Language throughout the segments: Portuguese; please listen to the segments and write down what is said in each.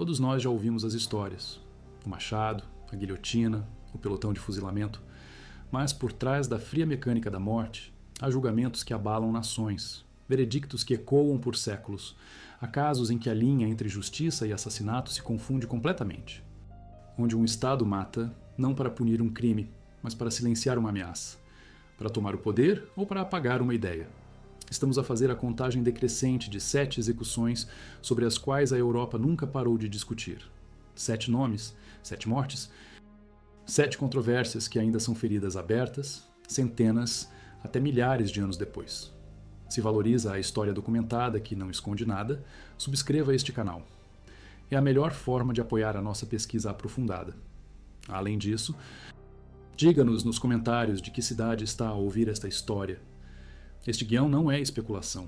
Todos nós já ouvimos as histórias. O machado, a guilhotina, o pelotão de fuzilamento. Mas por trás da fria mecânica da morte, há julgamentos que abalam nações, veredictos que ecoam por séculos, há casos em que a linha entre justiça e assassinato se confunde completamente. Onde um Estado mata, não para punir um crime, mas para silenciar uma ameaça, para tomar o poder ou para apagar uma ideia. Estamos a fazer a contagem decrescente de 7 execuções sobre as quais a Europa nunca parou de discutir. 7 nomes, 7 mortes, 7 controvérsias que ainda são feridas abertas, centenas, até milhares de anos depois. Se valoriza a história documentada que não esconde nada, subscreva este canal. É a melhor forma de apoiar a nossa pesquisa aprofundada. Além disso, diga-nos nos comentários de que cidade está a ouvir esta história. Este guião não é especulação.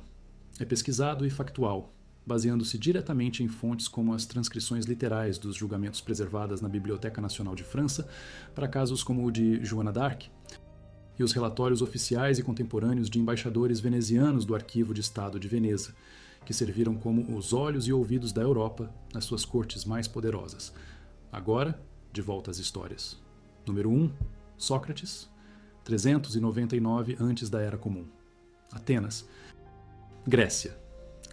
É pesquisado e factual, baseando-se diretamente em fontes como as transcrições literais dos julgamentos preservadas na Biblioteca Nacional de França para casos como o de Joana d'Arc e os relatórios oficiais e contemporâneos de embaixadores venezianos do Arquivo de Estado de Veneza, que serviram como os olhos e ouvidos da Europa nas suas cortes mais poderosas. Agora, de volta às histórias. Número 1, Sócrates, 399 antes da Era Comum. Atenas. Grécia.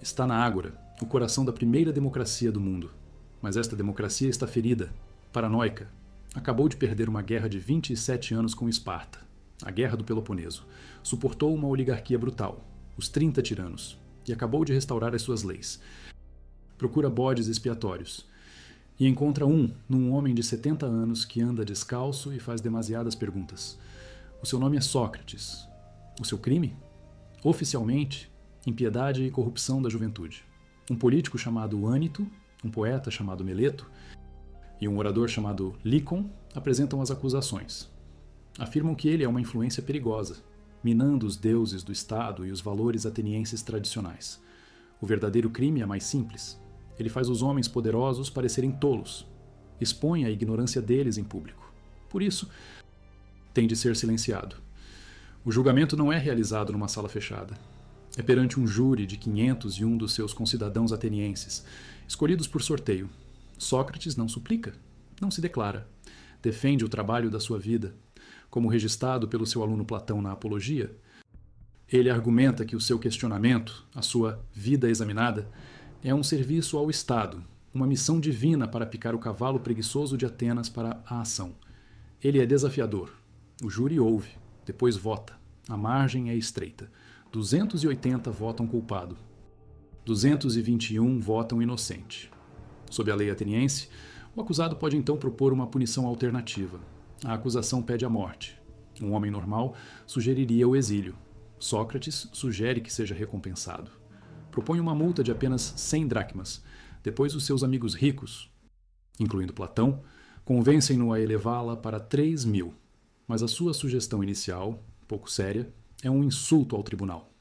Está na Ágora, o coração da primeira democracia do mundo. Mas esta democracia está ferida, paranoica. Acabou de perder uma guerra de 27 anos com Esparta, a Guerra do Peloponeso. Suportou uma oligarquia brutal, os 30 tiranos, e acabou de restaurar as suas leis. Procura bodes expiatórios. E encontra num homem de 70 anos que anda descalço e faz demasiadas perguntas. O seu nome é Sócrates. O seu crime? Oficialmente, impiedade e corrupção da juventude. Um político chamado Ânito, um poeta chamado Meleto e um orador chamado Lícon apresentam as acusações. Afirmam que ele é uma influência perigosa, minando os deuses do Estado e os valores atenienses tradicionais. O verdadeiro crime é mais simples. Ele faz os homens poderosos parecerem tolos. Expõe a ignorância deles em público. Por isso, tem de ser silenciado. O julgamento não é realizado numa sala fechada. É perante um júri de 501 dos seus concidadãos atenienses, escolhidos por sorteio. Sócrates não suplica, não se declara. Defende o trabalho da sua vida, como registrado pelo seu aluno Platão na Apologia. Ele argumenta que o seu questionamento, a sua vida examinada, é um serviço ao Estado, uma missão divina para picar o cavalo preguiçoso de Atenas para a ação. Ele é desafiador. O júri ouve, depois vota. A margem é estreita. 280 votam culpado. 221 votam inocente. Sob a lei ateniense, o acusado pode então propor uma punição alternativa. A acusação pede a morte. Um homem normal sugeriria o exílio. Sócrates sugere que seja recompensado. Propõe uma multa de apenas 100 dracmas. Depois os seus amigos ricos, incluindo Platão, convencem-no a elevá-la para 3.000. Mas a sua sugestão inicial, pouco séria, é um insulto ao tribunal.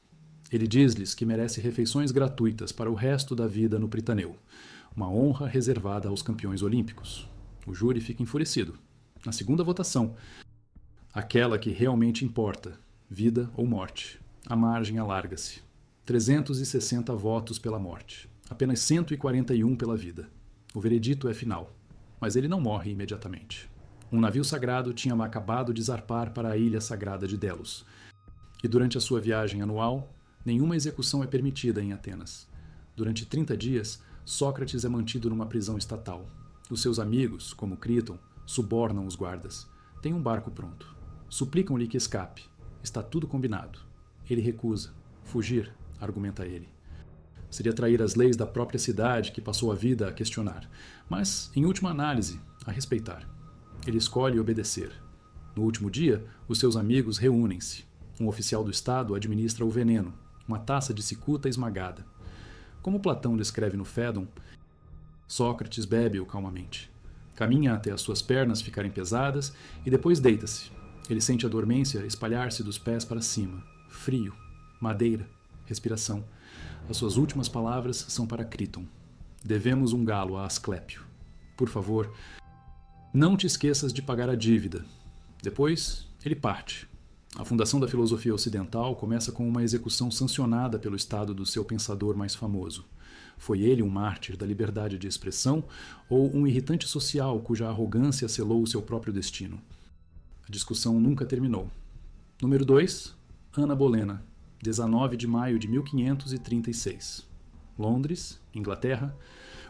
Ele diz-lhes que merece refeições gratuitas para o resto da vida no Pritaneu, uma honra reservada aos campeões olímpicos. O júri fica enfurecido. Na segunda votação, aquela que realmente importa, vida ou morte, a margem alarga-se. 360 votos pela morte, apenas 141 pela vida. O veredito é final, mas ele não morre imediatamente. Um navio sagrado tinha acabado de zarpar para a ilha sagrada de Delos. E durante a sua viagem anual, nenhuma execução é permitida em Atenas. Durante 30 dias, Sócrates é mantido numa prisão estatal. Os seus amigos, como Críton, subornam os guardas. Tem um barco pronto. Suplicam-lhe que escape. Está tudo combinado. Ele recusa. Fugir, argumenta ele. Seria trair as leis da própria cidade que passou a vida a questionar, mas, em última análise, a respeitar. Ele escolhe obedecer. No último dia, os seus amigos reúnem-se. Um oficial do Estado administra o veneno, uma taça de cicuta esmagada. Como Platão descreve no Fédon, Sócrates bebe-o calmamente. Caminha até as suas pernas ficarem pesadas e depois deita-se. Ele sente a dormência espalhar-se dos pés para cima. Frio, madeira, respiração. As suas últimas palavras são para Críton. Devemos um galo a Asclépio. Por favor, não te esqueças de pagar a dívida. Depois, ele parte. A fundação da filosofia ocidental começa com uma execução sancionada pelo Estado do seu pensador mais famoso. Foi ele um mártir da liberdade de expressão ou um irritante social cuja arrogância selou o seu próprio destino? A discussão nunca terminou. Número 2. Ana Bolena, 19 de maio de 1536. Londres, Inglaterra.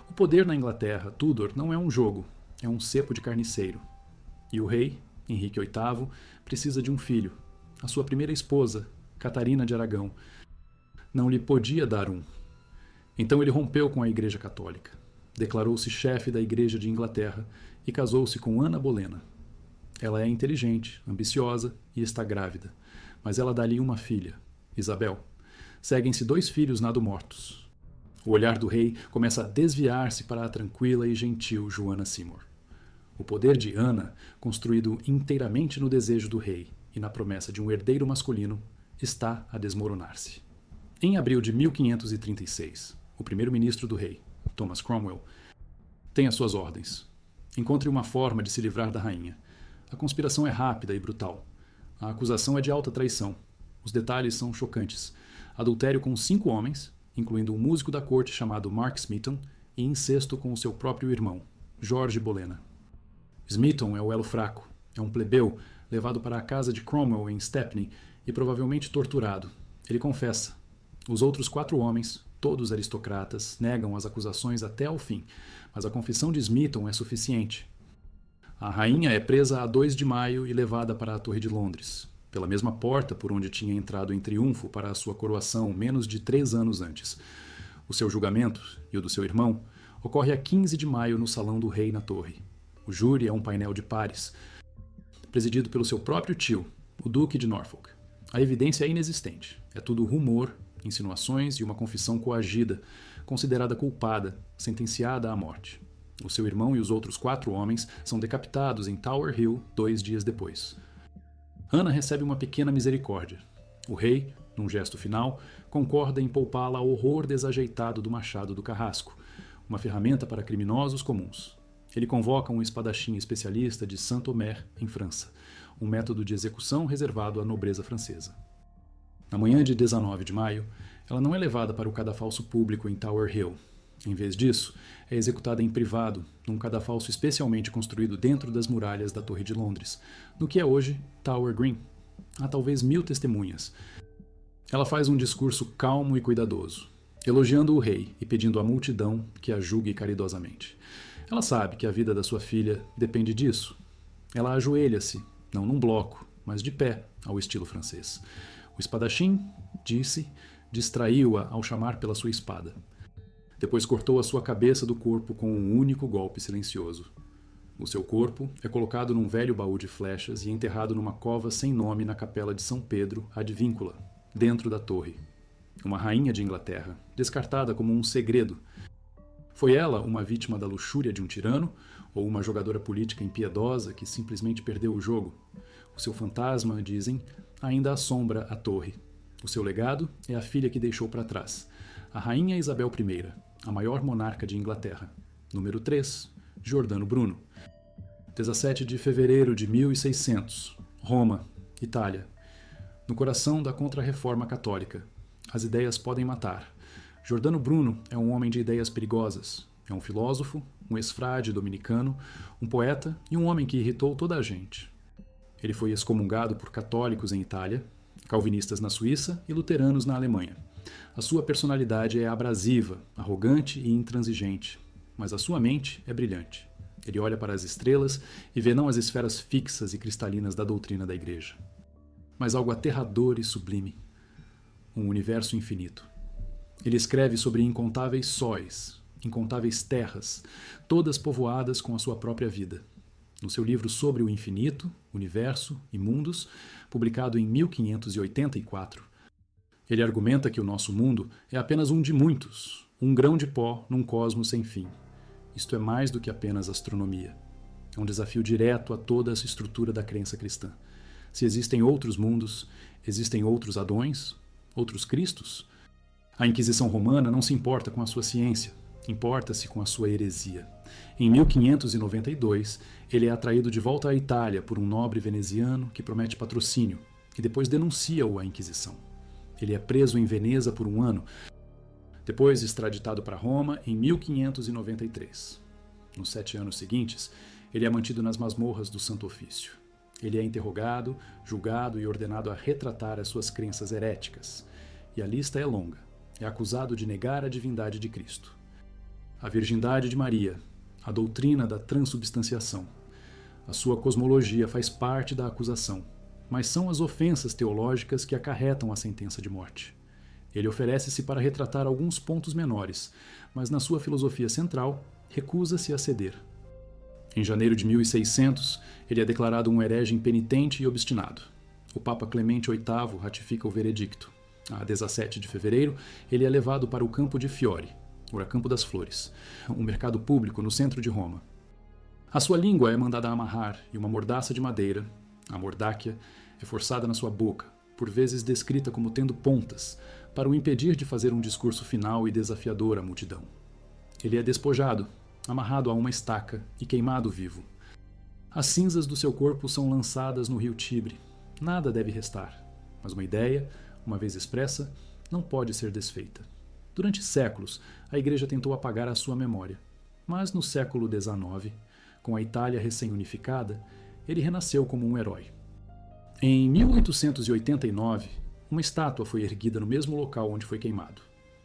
O poder na Inglaterra, Tudor, não é um jogo, é um cepo de carniceiro. E o rei, Henrique VIII, precisa de um filho. A sua primeira esposa, Catarina de Aragão, não lhe podia dar um. Então ele rompeu com a Igreja Católica, declarou-se chefe da Igreja de Inglaterra e casou-se com Ana Bolena. Ela é inteligente, ambiciosa e está grávida, mas ela dá-lhe uma filha, Isabel. Seguem-se 2 filhos nado-mortos. O olhar do rei começa a desviar-se para a tranquila e gentil Joana Seymour. O poder de Ana, construído inteiramente no desejo do rei e na promessa de um herdeiro masculino, está a desmoronar-se. Em abril de 1536, o primeiro-ministro do rei, Thomas Cromwell, tem as suas ordens. Encontre uma forma de se livrar da rainha. A conspiração é rápida e brutal. A acusação é de alta traição. Os detalhes são chocantes. Adultério com 5 homens, incluindo um músico da corte chamado Mark Smeaton, e incesto com o seu próprio irmão, George Bolena. Smeaton é o elo fraco. É um plebeu levado para a casa de Cromwell em Stepney e provavelmente torturado. Ele confessa. Os outros 4 homens, todos aristocratas, negam as acusações até ao fim, mas a confissão de Smeaton é suficiente. A rainha é presa a 2 de maio e levada para a Torre de Londres, pela mesma porta por onde tinha entrado em triunfo para a sua coroação menos de 3 anos antes. O seu julgamento, e o do seu irmão, ocorre a 15 de maio no Salão do Rei na Torre. O júri é um painel de pares, presidido pelo seu próprio tio, o Duque de Norfolk. A evidência é inexistente. É tudo rumor, insinuações e uma confissão coagida, considerada culpada, sentenciada à morte. O seu irmão e os outros 4 homens são decapitados em Tower Hill 2 dias depois. Ana recebe uma pequena misericórdia. O rei, num gesto final, concorda em poupá-la ao horror desajeitado do machado do carrasco, uma ferramenta para criminosos comuns. Ele convoca um espadachim especialista de Saint-Omer, em França, um método de execução reservado à nobreza francesa. Na manhã de 19 de maio, ela não é levada para o cadafalso público em Tower Hill. Em vez disso, é executada em privado, num cadafalso especialmente construído dentro das muralhas da Torre de Londres, no que é hoje Tower Green. Há talvez 1000 testemunhas. Ela faz um discurso calmo e cuidadoso, elogiando o rei e pedindo à multidão que a julgue caridosamente. Ela sabe que a vida da sua filha depende disso. Ela ajoelha-se, não num bloco, mas de pé, ao estilo francês. O espadachim, disse, distraiu-a ao chamar pela sua espada. Depois cortou a sua cabeça do corpo com um único golpe silencioso. O seu corpo é colocado num velho baú de flechas e enterrado numa cova sem nome na capela de São Pedro, ad Víncula, dentro da torre. Uma rainha de Inglaterra, descartada como um segredo. Foi ela uma vítima da luxúria de um tirano ou uma jogadora política impiedosa que simplesmente perdeu o jogo? O seu fantasma, dizem, ainda assombra a torre. O seu legado é a filha que deixou para trás, a rainha Isabel I, a maior monarca de Inglaterra. Número 3, Giordano Bruno. 17 de fevereiro de 1600, Roma, Itália. No coração da Contra-Reforma Católica. As ideias podem matar. Giordano Bruno é um homem de ideias perigosas. É um filósofo, um ex-frade dominicano, um poeta e um homem que irritou toda a gente. Ele foi excomungado por católicos em Itália, calvinistas na Suíça e luteranos na Alemanha. A sua personalidade é abrasiva, arrogante e intransigente, mas a sua mente é brilhante. Ele olha para as estrelas e vê não as esferas fixas e cristalinas da doutrina da Igreja, mas algo aterrador e sublime, um universo infinito. Ele escreve sobre incontáveis sóis, incontáveis terras, todas povoadas com a sua própria vida. No seu livro Sobre o Infinito, Universo e Mundos, publicado em 1584, ele argumenta que o nosso mundo é apenas um de muitos, um grão de pó num cosmos sem fim. Isto é mais do que apenas astronomia. É um desafio direto a toda essa estrutura da crença cristã. Se existem outros mundos, existem outros Adões, outros Cristos? A Inquisição Romana não se importa com a sua ciência, importa-se com a sua heresia. Em 1592, ele é atraído de volta à Itália por um nobre veneziano que promete patrocínio e depois denuncia-o à Inquisição. Ele é preso em Veneza por 1 ano. Depois extraditado para Roma em 1593. Nos 7 anos seguintes, ele é mantido nas masmorras do Santo Ofício. Ele é interrogado, julgado e ordenado a retratar as suas crenças heréticas. E a lista é longa. É acusado de negar a divindade de Cristo, a virgindade de Maria, a doutrina da transubstanciação. A sua cosmologia faz parte da acusação, mas são as ofensas teológicas que acarretam a sentença de morte. Ele oferece-se para retratar alguns pontos menores, mas na sua filosofia central, recusa-se a ceder. Em janeiro de 1600, ele é declarado um herege impenitente e obstinado. O Papa Clemente VIII ratifica o veredicto. A 17 de fevereiro, ele é levado para o Campo de Fiori, ou Campo das Flores, um mercado público no centro de Roma. A sua língua é mandada amarrar e uma mordaça de madeira, a mordáquia, é forçada na sua boca, por vezes descrita como tendo pontas, para o impedir de fazer um discurso final e desafiador à multidão. Ele é despojado, amarrado a uma estaca e queimado vivo. As cinzas do seu corpo são lançadas no rio Tibre. Nada deve restar, mas uma ideia, uma vez expressa, não pode ser desfeita. Durante séculos, a Igreja tentou apagar a sua memória, mas no século XIX, com a Itália recém-unificada, ele renasceu como um herói. Em 1889, uma estátua foi erguida no mesmo local onde foi queimado,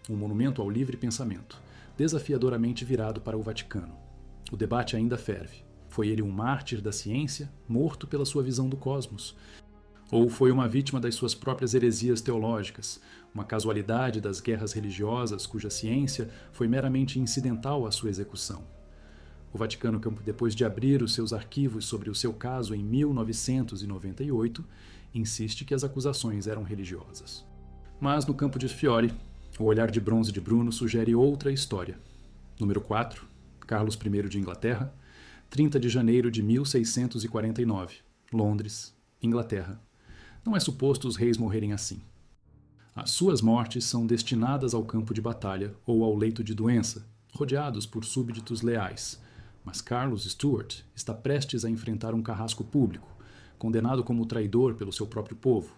um monumento ao livre pensamento, desafiadoramente virado para o Vaticano. O debate ainda ferve. Foi ele um mártir da ciência, morto pela sua visão do cosmos? Ou foi uma vítima das suas próprias heresias teológicas, uma casualidade das guerras religiosas cuja ciência foi meramente incidental à sua execução? O Vaticano, depois de abrir os seus arquivos sobre o seu caso em 1998, insiste que as acusações eram religiosas. Mas no Campo de Fiori, o olhar de bronze de Bruno sugere outra história. Número 4, Carlos I de Inglaterra, 30 de janeiro de 1649, Londres, Inglaterra. Não é suposto os reis morrerem assim. As suas mortes são destinadas ao campo de batalha ou ao leito de doença, rodeados por súbditos leais. Mas Carlos Stuart está prestes a enfrentar um carrasco público, condenado como traidor pelo seu próprio povo.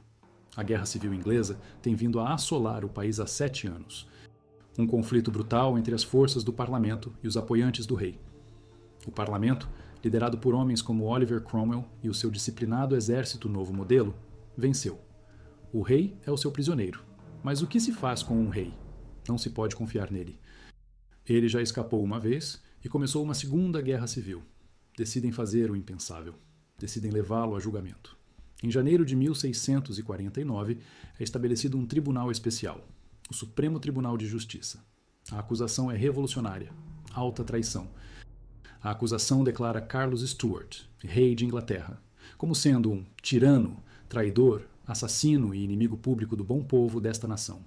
A Guerra Civil Inglesa tem vindo a assolar o país há 7 anos. Um conflito brutal entre as forças do parlamento e os apoiantes do rei. O parlamento, liderado por homens como Oliver Cromwell e o seu disciplinado exército novo modelo, venceu. O rei é o seu prisioneiro. Mas o que se faz com um rei? Não se pode confiar nele. Ele já escapou uma vez e começou uma segunda guerra civil. Decidem fazer o impensável. Decidem levá-lo a julgamento. Em janeiro de 1649, é estabelecido um tribunal especial, o Supremo Tribunal de Justiça. A acusação é revolucionária, alta traição. A acusação declara Carlos Stuart, rei de Inglaterra, como sendo um tirano, traidor, assassino e inimigo público do bom povo desta nação.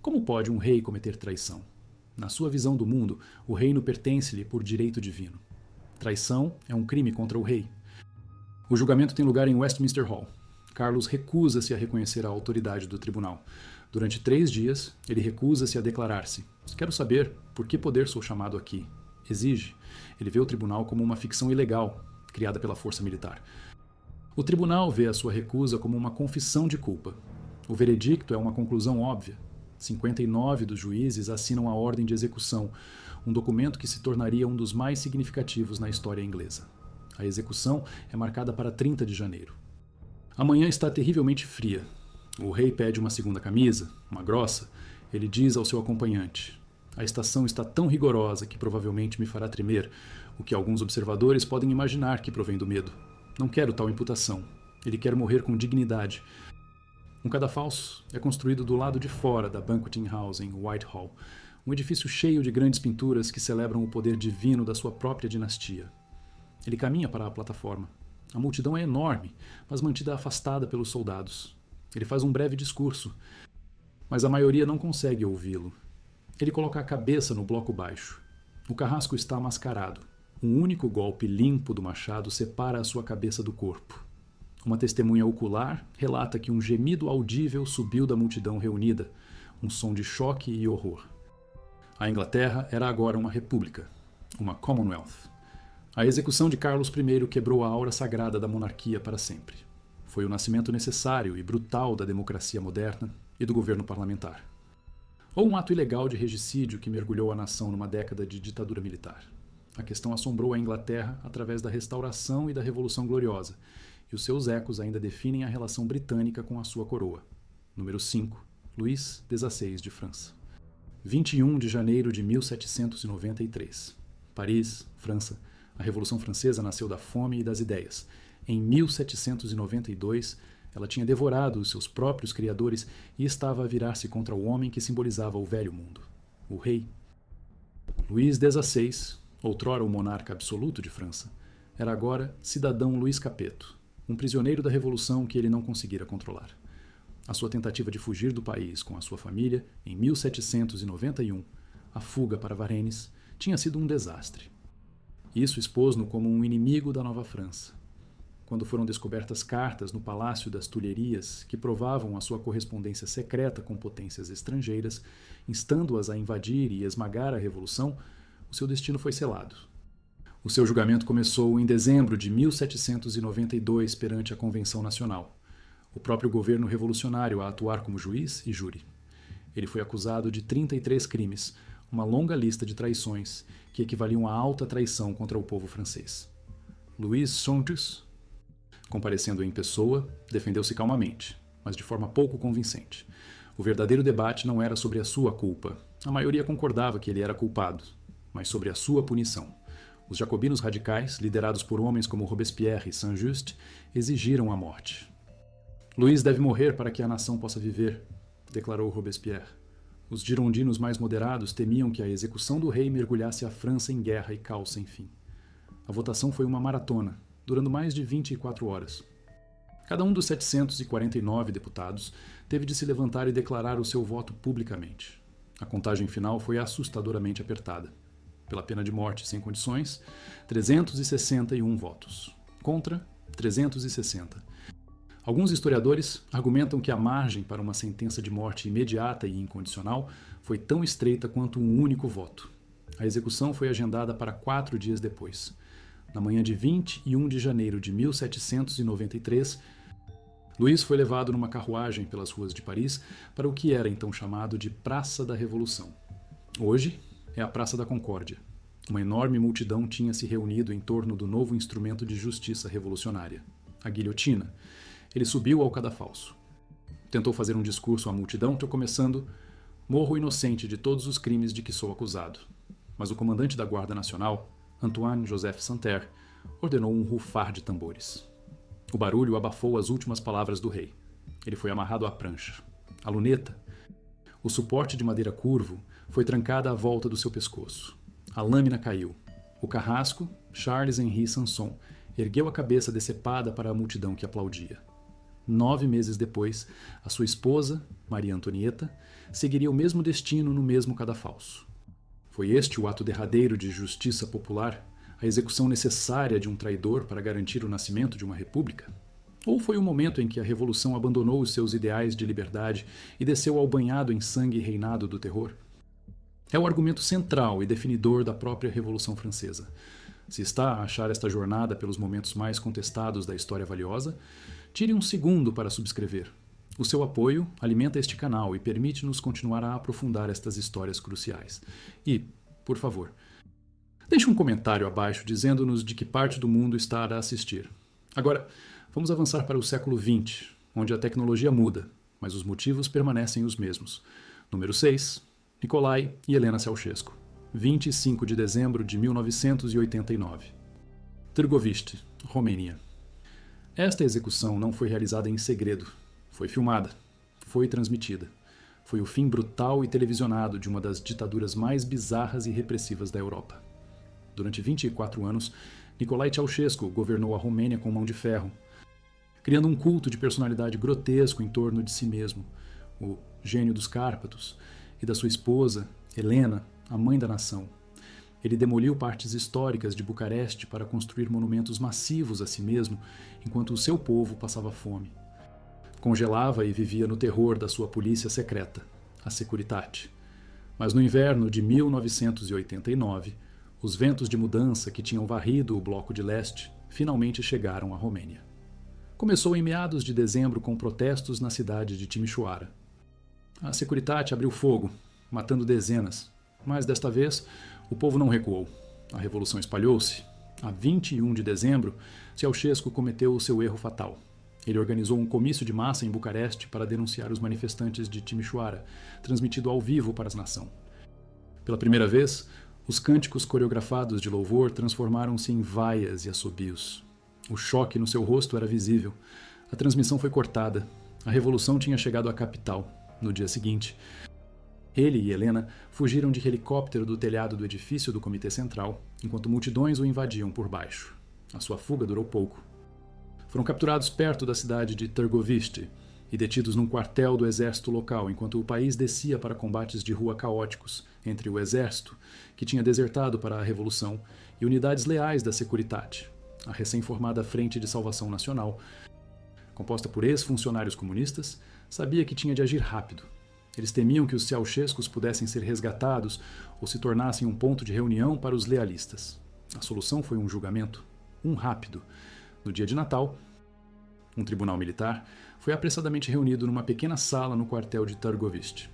Como pode um rei cometer traição? Na sua visão do mundo, o reino pertence-lhe por direito divino. Traição é um crime contra o rei. O julgamento tem lugar em Westminster Hall. Carlos recusa-se a reconhecer a autoridade do tribunal. Durante 3 dias, ele recusa-se a declarar-se. Quero saber por que poder sou chamado aqui. Exige. Ele vê o tribunal como uma ficção ilegal, criada pela força militar. O tribunal vê a sua recusa como uma confissão de culpa. O veredicto é uma conclusão óbvia. 59 dos juízes assinam a ordem de execução, um documento que se tornaria um dos mais significativos na história inglesa. A execução é marcada para 30 de janeiro. A manhã está terrivelmente fria. O rei pede uma segunda camisa, uma grossa. Ele diz ao seu acompanhante: "A estação está tão rigorosa que provavelmente me fará tremer, o que alguns observadores podem imaginar que provém do medo. Não quero tal imputação. Ele quer morrer com dignidade." Um cadafalso é construído do lado de fora da Banqueting House em Whitehall, um edifício cheio de grandes pinturas que celebram o poder divino da sua própria dinastia. Ele caminha para a plataforma. A multidão é enorme, mas mantida afastada pelos soldados. Ele faz um breve discurso, mas a maioria não consegue ouvi-lo. Ele coloca a cabeça no bloco baixo. O carrasco está mascarado. Um único golpe limpo do machado separa a sua cabeça do corpo. Uma testemunha ocular relata que um gemido audível subiu da multidão reunida, um som de choque e horror. A Inglaterra era agora uma república, uma Commonwealth. A execução de Carlos I quebrou a aura sagrada da monarquia para sempre. Foi o nascimento necessário e brutal da democracia moderna e do governo parlamentar. ou um ato ilegal de regicídio que mergulhou a nação numa década de ditadura militar. A questão assombrou a Inglaterra através da Restauração e da Revolução Gloriosa, e os seus ecos ainda definem a relação britânica com a sua coroa. Número 5. Luís XVI de França. 21 de janeiro de 1793. Paris, França. A Revolução Francesa nasceu da fome e das ideias. Em 1792, ela tinha devorado os seus próprios criadores e estava a virar-se contra o homem que simbolizava o velho mundo, o rei. Luís XVI, outrora o monarca absoluto de França, era agora cidadão Luís Capeto, um prisioneiro da Revolução que ele não conseguira controlar. A sua tentativa de fugir do país com a sua família, em 1791, a fuga para Varennes, tinha sido um desastre. Isso expôs-no como um inimigo da Nova França. Quando foram descobertas cartas no Palácio das Tulherias que provavam a sua correspondência secreta com potências estrangeiras, instando-as a invadir e esmagar a Revolução, o seu destino foi selado. O seu julgamento começou em dezembro de 1792 perante a Convenção Nacional, o próprio governo revolucionário a atuar como juiz e júri. Ele foi acusado de 33 crimes, uma longa lista de traições que equivaliam a alta traição contra o povo francês. Louis Saunders, comparecendo em pessoa, defendeu-se calmamente, mas de forma pouco convincente. O verdadeiro debate não era sobre a sua culpa. A maioria concordava que ele era culpado, mas sobre a sua punição. Os jacobinos radicais, liderados por homens como Robespierre e Saint-Just, exigiram a morte. Luís deve morrer para que a nação possa viver, declarou Robespierre. Os girondinos mais moderados temiam que a execução do rei mergulhasse a França em guerra e caos sem fim. A votação foi uma maratona, durando mais de 24 horas. Cada um dos 749 deputados teve de se levantar e declarar o seu voto publicamente. A contagem final foi assustadoramente apertada. Pela pena de morte sem condições, 361 votos. Contra, 360. Alguns historiadores argumentam que a margem para uma sentença de morte imediata e incondicional foi tão estreita quanto um único voto. A execução foi agendada para 4 dias depois. Na manhã de 21 de janeiro de 1793, Luís foi levado numa carruagem pelas ruas de Paris para o que era então chamado de Praça da Revolução. Hoje é a Praça da Concórdia. Uma enorme multidão tinha se reunido em torno do novo instrumento de justiça revolucionária, a guilhotina. Ele subiu ao cadafalso. Tentou fazer um discurso à multidão, começando: "Morro inocente de todos os crimes de que sou acusado." Mas o comandante da Guarda Nacional, Antoine Joseph Santerre, ordenou um rufar de tambores. O barulho abafou as últimas palavras do rei. Ele foi amarrado à prancha. A luneta, o suporte de madeira curvo, foi trancada à volta do seu pescoço. A lâmina caiu. O carrasco, Charles-Henri Sanson, ergueu a cabeça decepada para a multidão que aplaudia. 9 meses depois, a sua esposa, Maria Antonieta, seguiria o mesmo destino no mesmo cadafalso. Foi este o ato derradeiro de justiça popular, a execução necessária de um traidor para garantir o nascimento de uma república? Ou foi o momento em que a Revolução abandonou os seus ideais de liberdade e desceu ao banhado em sangue reinado do terror? É o argumento central e definidor da própria Revolução Francesa. Se está a achar esta jornada pelos momentos mais contestados da história valiosa, tire um segundo para subscrever. O seu apoio alimenta este canal e permite-nos continuar a aprofundar estas histórias cruciais. E, por favor, deixe um comentário abaixo dizendo-nos de que parte do mundo está a assistir. Agora, vamos avançar para o século XX, onde a tecnologia muda, mas os motivos permanecem os mesmos. Número 6, Nicolae e Helena Ceausescu. 25 de dezembro de 1989. Târgoviște, Romênia. Esta execução não foi realizada em segredo. Foi filmada. Foi transmitida. Foi o fim brutal e televisionado de uma das ditaduras mais bizarras e repressivas da Europa. Durante 24 anos, Nicolae Ceausescu governou a Romênia com mão de ferro, criando um culto de personalidade grotesco em torno de si mesmo, o gênio dos Cárpatos, e da sua esposa, Helena, a mãe da nação. Ele demoliu partes históricas de Bucareste para construir monumentos massivos a si mesmo, enquanto o seu povo passava fome. Congelava e vivia no terror da sua polícia secreta, a Securitate. Mas no inverno de 1989, os ventos de mudança que tinham varrido o Bloco de Leste finalmente chegaram à Romênia. Começou em meados de dezembro com protestos na cidade de Timișoara. A Securitate abriu fogo, matando dezenas. Mas desta vez, o povo não recuou. A revolução espalhou-se. A 21 de dezembro, Ceausescu cometeu o seu erro fatal. Ele organizou um comício de massa em Bucareste para denunciar os manifestantes de Timișoara, transmitido ao vivo para a nação. Pela primeira vez, os cânticos coreografados de louvor transformaram-se em vaias e assobios. O choque no seu rosto era visível. A transmissão foi cortada. A revolução tinha chegado à capital. No dia seguinte, ele e Helena fugiram de helicóptero do telhado do edifício do Comitê Central, enquanto multidões o invadiam por baixo. A sua fuga durou pouco. Foram capturados perto da cidade de Târgoviște e detidos num quartel do exército local, enquanto o país descia para combates de rua caóticos entre o exército, que tinha desertado para a revolução, e unidades leais da Securitate, a recém-formada Frente de Salvação Nacional, composta por ex-funcionários comunistas, sabia que tinha de agir rápido. Eles temiam que os Ceausescus pudessem ser resgatados ou se tornassem um ponto de reunião para os lealistas. A solução foi um julgamento, rápido. No dia de Natal, um tribunal militar foi apressadamente reunido numa pequena sala no quartel de Târgoviște.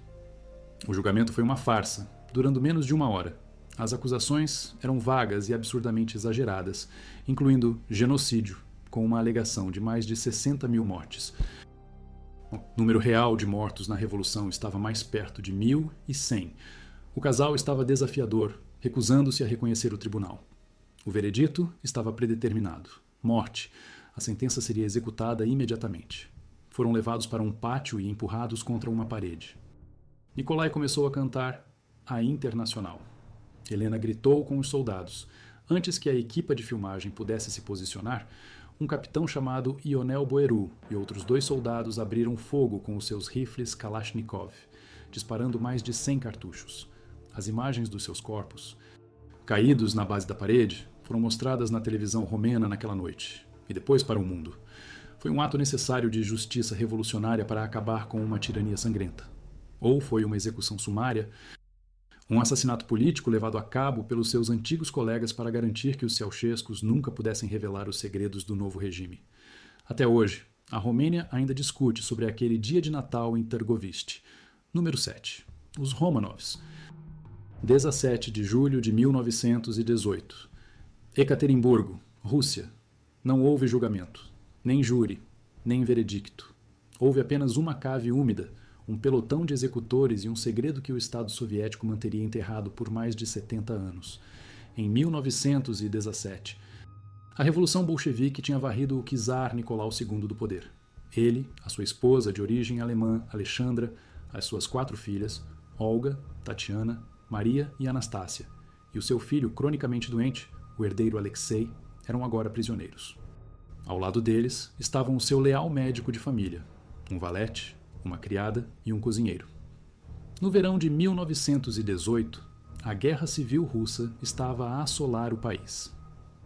O julgamento foi uma farsa, durando menos de 1 hora. As acusações eram vagas e absurdamente exageradas, incluindo genocídio, com uma alegação de mais de 60 mil mortes. O número real de mortos na Revolução estava mais perto de 1.100. O casal estava desafiador, recusando-se a reconhecer o tribunal. O veredito estava predeterminado. Morte. A sentença seria executada imediatamente. Foram levados para um pátio e empurrados contra uma parede. Nicolai começou a cantar a Internacional. Helena gritou com os soldados. Antes que a equipa de filmagem pudesse se posicionar, um capitão chamado Ionel Boeru e outros 2 soldados abriram fogo com os seus rifles Kalashnikov, disparando mais de 100 cartuchos. As imagens dos seus corpos, caídos na base da parede, foram mostradas na televisão romena naquela noite, e depois para o mundo. Foi um ato necessário de justiça revolucionária para acabar com uma tirania sangrenta. Ou foi uma execução sumária, um assassinato político levado a cabo pelos seus antigos colegas para garantir que os Ceausescus nunca pudessem revelar os segredos do novo regime. Até hoje, a Romênia ainda discute sobre aquele dia de Natal em Târgoviște. Número 7. Os Romanovs. 17 de julho de 1918. Ekaterimburgo, Rússia. Não houve julgamento, nem júri, nem veredicto. Houve apenas uma cave úmida, um pelotão de executores e um segredo que o Estado soviético manteria enterrado por mais de 70 anos. Em 1917, a Revolução Bolchevique tinha varrido o czar Nicolau II do poder. Ele, a sua esposa de origem alemã, Alexandra, as suas 4 filhas, Olga, Tatiana, Maria e Anastácia, e o seu filho cronicamente doente, o herdeiro Alexei, eram agora prisioneiros. Ao lado deles estavam o seu leal médico de família, um valete, uma criada e um cozinheiro. No verão de 1918, a Guerra Civil Russa estava a assolar o país.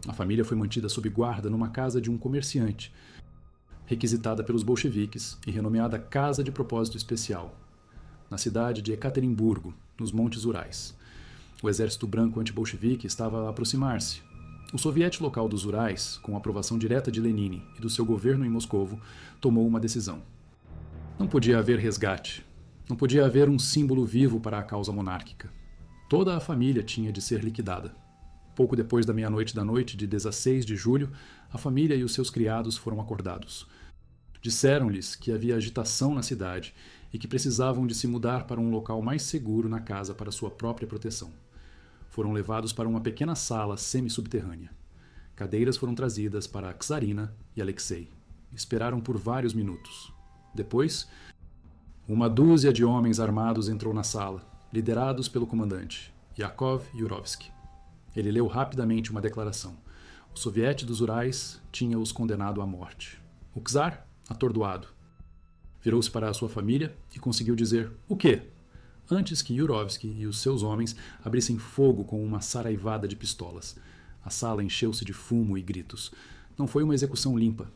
A família foi mantida sob guarda numa casa de um comerciante, requisitada pelos bolcheviques e renomeada Casa de Propósito Especial, na cidade de Ekaterimburgo, nos Montes Urais. O exército branco antibolchevique estava a aproximar-se. O soviete local dos Urais, com a aprovação direta de Lenin e do seu governo em Moscovo, tomou uma decisão. Não podia haver resgate. Não podia haver um símbolo vivo para a causa monárquica. Toda a família tinha de ser liquidada. Pouco depois da meia-noite da noite de 16 de julho, a família e os seus criados foram acordados. Disseram-lhes que havia agitação na cidade e que precisavam de se mudar para um local mais seguro na casa para sua própria proteção. Foram levados para uma pequena sala semi-subterrânea. Cadeiras foram trazidas para Czarina e Alexei. Esperaram por vários minutos. Depois, uma dúzia de homens armados entrou na sala, liderados pelo comandante, Yakov Yurovsky. Ele leu rapidamente uma declaração. O soviete dos Urais tinha os condenado à morte. O czar, atordoado, virou-se para a sua família e conseguiu dizer o quê? Antes que Yurovsky e os seus homens abrissem fogo com uma saraivada de pistolas. A sala encheu-se de fumo e gritos. Não foi uma execução limpa.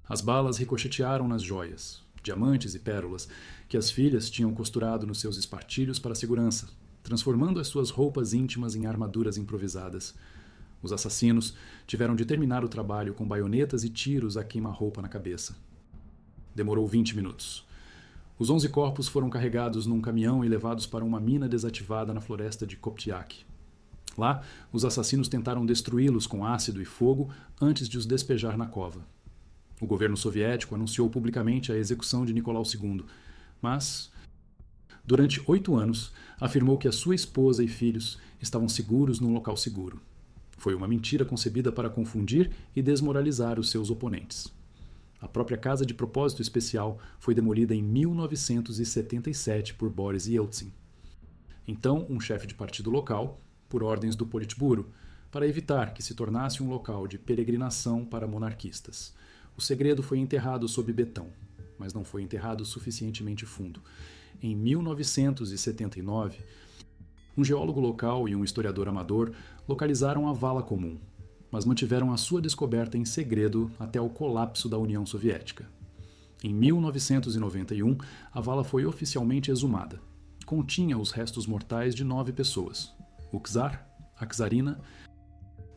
As balas ricochetearam nas joias, diamantes e pérolas, que as filhas tinham costurado nos seus espartilhos para segurança, transformando as suas roupas íntimas em armaduras improvisadas. Os assassinos tiveram de terminar o trabalho com baionetas e tiros a queima-roupa na cabeça. Demorou 20 minutos. Os 11 corpos foram carregados num caminhão e levados para uma mina desativada na floresta de Koptiak. Lá, os assassinos tentaram destruí-los com ácido e fogo antes de os despejar na cova. O governo soviético anunciou publicamente a execução de Nicolau II, mas, durante 8 anos, afirmou que a sua esposa e filhos estavam seguros num local seguro. Foi uma mentira concebida para confundir e desmoralizar os seus oponentes. A própria casa de propósito especial foi demolida em 1977 por Boris Yeltsin. Então, um chefe de partido local, por ordens do Politburo, para evitar que se tornasse um local de peregrinação para monarquistas. O segredo foi enterrado sob betão, mas não foi enterrado suficientemente fundo. Em 1979, um geólogo local e um historiador amador localizaram a vala comum, mas mantiveram a sua descoberta em segredo até o colapso da União Soviética. Em 1991, a vala foi oficialmente exumada. Continha os restos mortais de 9 pessoas: o czar, a czarina,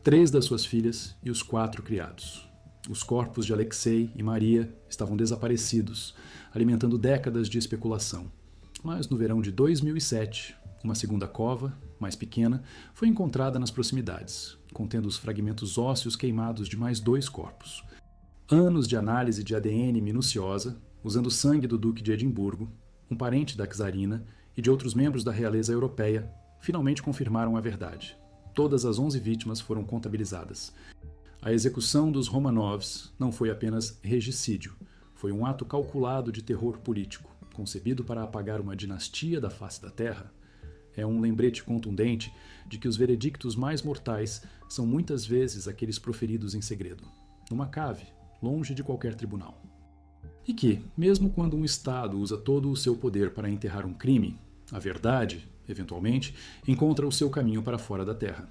3 das suas filhas e os 4 criados. Os corpos de Alexei e Maria estavam desaparecidos, alimentando décadas de especulação. Mas no verão de 2007, uma segunda cova, mais pequena, foi encontrada nas proximidades, contendo os fragmentos ósseos queimados de mais 2 corpos. Anos de análise de ADN minuciosa, usando sangue do Duque de Edimburgo, um parente da czarina e de outros membros da realeza europeia, finalmente confirmaram a verdade. Todas as 11 vítimas foram contabilizadas. A execução dos Romanovs não foi apenas regicídio, foi um ato calculado de terror político, concebido para apagar uma dinastia da face da terra. É um lembrete contundente de que os veredictos mais mortais são muitas vezes aqueles proferidos em segredo, numa cave, longe de qualquer tribunal. E que, mesmo quando um Estado usa todo o seu poder para enterrar um crime, a verdade, eventualmente, encontra o seu caminho para fora da terra.